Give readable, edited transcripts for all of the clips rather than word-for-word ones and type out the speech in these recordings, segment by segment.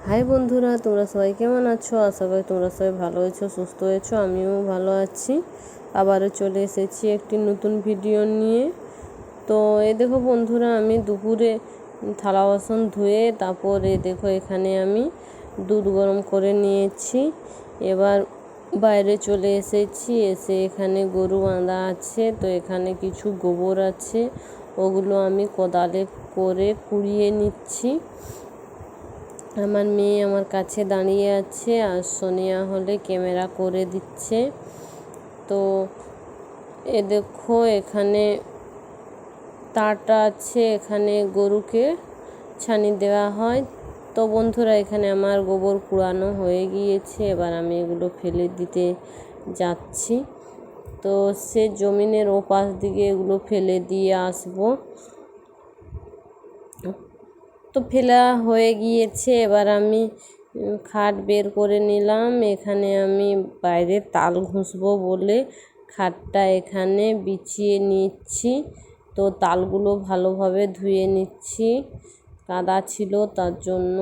High বন্ধুরা, তোমরা সবাই কেমন আছো? আশা করি তোমরা সবাই ভালো আছো, সুস্থ আছো। আমিও ভালো আছি। আবারও চলে এসেছি একটি নতুন ভিডিও নিয়ে। তো এই দেখো বন্ধুরা, আমি দুপুরে থালা বাসন ধুয়ে তারপরে দেখো এখানে আমি দুধ গরম করে নিয়েছি। এবার বাইরে চলে এসেছি, এসে এখানে গরু বাঁধা আছে, তো এখানে কিছু গোবর আছে, ওগুলো আমি কোদালে করে কুড়িয়ে নিচ্ছি। আমার মেয়ে আমার কাছে দাঁড়িয়ে আছে আর সোনিয়া হলে ক্যামেরা করে দিচ্ছে। তো এ দেখো এখানে তারটা আছে, এখানে গরুকে ছানি দেওয়া হয়। তো বন্ধুরা, এখানে আমার গোবর কুড়ানো হয়ে গিয়েছে, এবার আমি এগুলো ফেলে দিতে যাচ্ছি। তো সে জমিনের ওপাশ দিকে এগুলো ফেলে দিয়ে আসবো। তো ফেলা হয়ে গিয়েছে, এবার আমি খাট বের করে নিলাম। এখানে আমি বাইরে তাল ঘষবো বলে খাটটা এখানে বিছিয়ে নিচ্ছি। তো তালগুলো ভালোভাবে ধুয়ে নিচ্ছি, কাদা ছিল তার জন্য।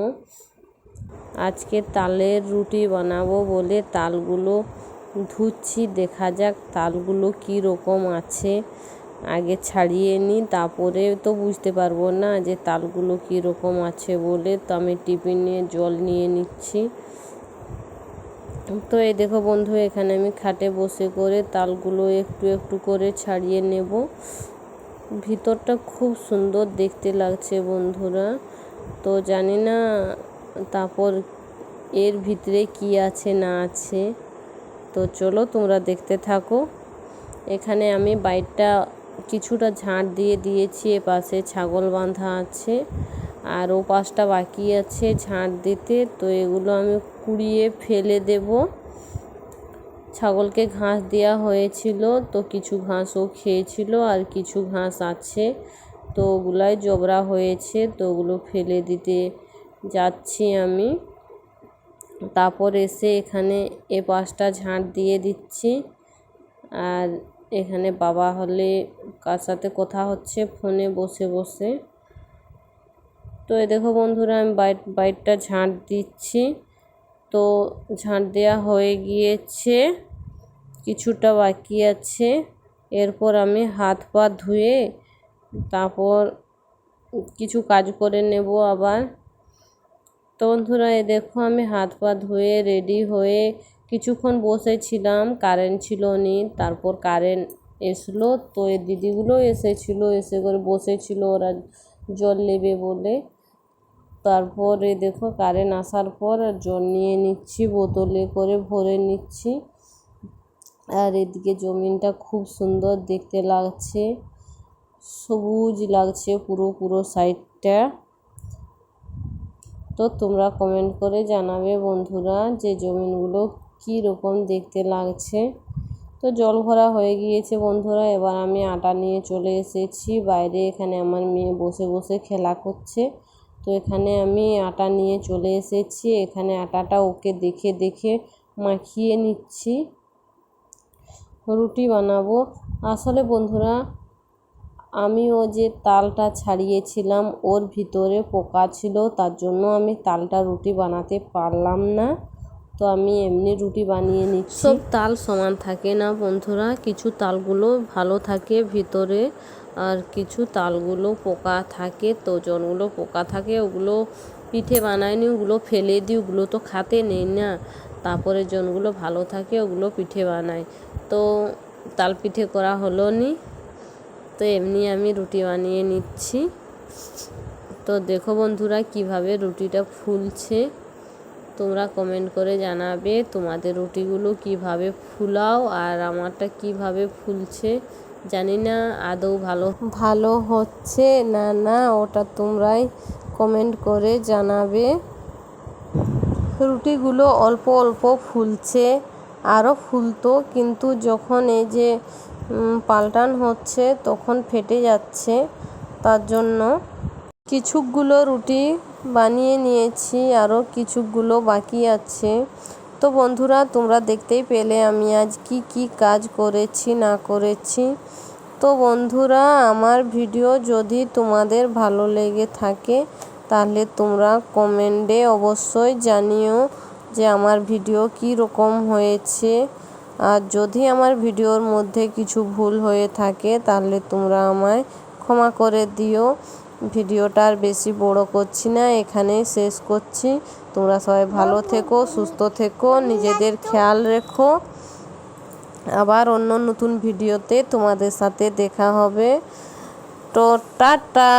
আজকে তালের রুটি বানাবো বলে তালগুলো ধুচ্ছি। দেখা যাক তালগুলো কি রকম আছে, আগে ছাড়িয়ে নিই, তারপরে তো বুঝতে পারবো না যে তালগুলো কি রকম আছে বলে। তো আমি টিফিনে জল নিয়ে নিচ্ছি। তো এই দেখো বন্ধু, এখানে আমি খাটে বসে করে তালগুলো একটু একটু করে ছাড়িয়ে নেব। ভিতরটা খুব সুন্দর দেখতে লাগছে বন্ধুরা। তো জানি না তারপর এর ভিতরে কি আছে না আছে। তো চলো তোমরা দেখতে থাকো। এখানে আমি বাইরটা কিছুটা ঝাঁট দিয়ে দিয়েছি, এ পাশে ছাগল বাঁধা আছে আর ও পাশটা বাকি আছে ঝাঁট দিতে। তো এগুলো আমি কুড়িয়ে ফেলে দেব। ছাগলকে ঘাস দেওয়া হয়েছিল, তো কিছু ঘাসও খেয়েছিল আর কিছু ঘাস আছে, তো ওগুলাই জবরা হয়েছে, তো ওগুলো ফেলে দিতে যাচ্ছি আমি। তারপর এসে এখানে এ পাশটা ঝাঁট দিয়ে দিচ্ছি। আর এখানে বাবা হলে কার সাথে কথা হচ্ছে ফোনে বসে বসে। তো এই দেখো বন্ধুরা, আমি বাইরটা ঝাঁট দিচ্ছি। তো ঝাঁট দেওয়া হয়ে গিয়েছে, কিছুটা বাকি আছে। এরপর আমি হাত পা ধুয়ে তারপর কিছু কাজ করে নেব আবার। তো বন্ধুরা, এই দেখো আমি হাত পা ধুয়ে রেডি হয়ে কিছুক্ষণ বসেছিলাম, কারেন্ট ছিল নি। তারপর কারেন্ট এসলো, তো এই দিদিগুলো এসেছিলো, এসে করে বসেছিল ওরা জল নেবে বলে। তারপরে দেখো কারেন্ট আসার পর জল নিয়ে নিচ্ছি, বোতলে করে ভরে নিচ্ছি। আর এদিকে জমিনটা খুব সুন্দর দেখতে লাগছে, সবুজ লাগছে পুরো সাইডটা। তো তোমরা কমেন্ট করে জানাবে বন্ধুরা যে জমিনগুলো কি রকম দেখতে লাগছে। তো জল ভরা হয়ে গিয়েছে বন্ধুরা, এবার আমি আটা নিয়ে চলে এসেছি বাইরে। এখানে আমার মেয়ে বসে বসে খেলা করছে, তো এখানে আমি আটা নিয়ে চলে এসেছি। এখানে আটাটা ওকে দেখে দেখে মাখিয়ে নিচ্ছি, রুটি বানাবো। আসলে বন্ধুরা, আমিও যে তালটা ছাড়িয়েছিলাম ওর ভিতরে পোকা ছিল, তার জন্য আমি তালটা রুটি বানাতে পারলাম না। তো আমি এমনি রুটি বানিয়ে নিচ্ছি। সব তাল সমান থাকে না বন্ধুরা, কিছু তালগুলো ভালো থাকে ভিতরে আর কিছু তালগুলো পোকা থাকে। তো জনগুলো পোকা থাকে ওগুলো পিঠে বানায়নি, ওগুলো ফেলে দিই, ওগুলো তো খাতে নেই না। তারপরে জনগুলো ভালো থাকে ওগুলো পিঠে বানায়। তো তাল পিঠে করা হলো নি, তো এমনি আমি রুটি বানিয়ে নিচ্ছি। তো দেখো বন্ধুরা কিভাবে রুটিটা ফুলছে, তোমরা কমেন্ট করে জানাবে তোমাদের রুটিগুলো কিভাবে ফুলাও আর আমারটা কিভাবে ফুলছে। জানি না আদৌ ভালো হচ্ছে না ওটা তোমরাই কমেন্ট করে জানাবে। রুটিগুলো অল্প অল্প ফুলছে, আরও ফুলতো, কিন্তু যখন এই যে পাল্টান হচ্ছে তখন ফেটে যাচ্ছে, তার জন্য কিছুগুলো রুটি বানিয়ে নিয়েছি, আরও কিছুগুলো বাকি আছে। তো বন্ধুরা, তোমরা দেখতেই পেলে আমি আজ কি কাজ করেছি না করেছি। তো বন্ধুরা, আমার ভিডিও যদি তোমাদের ভালো লেগে থাকে তাহলে তোমরা কমেন্টে অবশ্যই জানিও যে আমার ভিডিও কী রকম হয়েছে। আর যদি আমার ভিডিওর মধ্যে কিছু ভুল হয়ে থাকে তাহলে তোমরা আমায় ক্ষমা করে দিও। ভিডিওটা আর বেশি বড় করছি না, এখানেই শেষ করছি। তোমরা সবাই ভালো থেকো, সুস্থ থেকো, নিজেদের খেয়াল রেখো। আবার অন্য নতুন ভিডিওতে তোমাদের সাথে দেখা হবে। তো টাটা।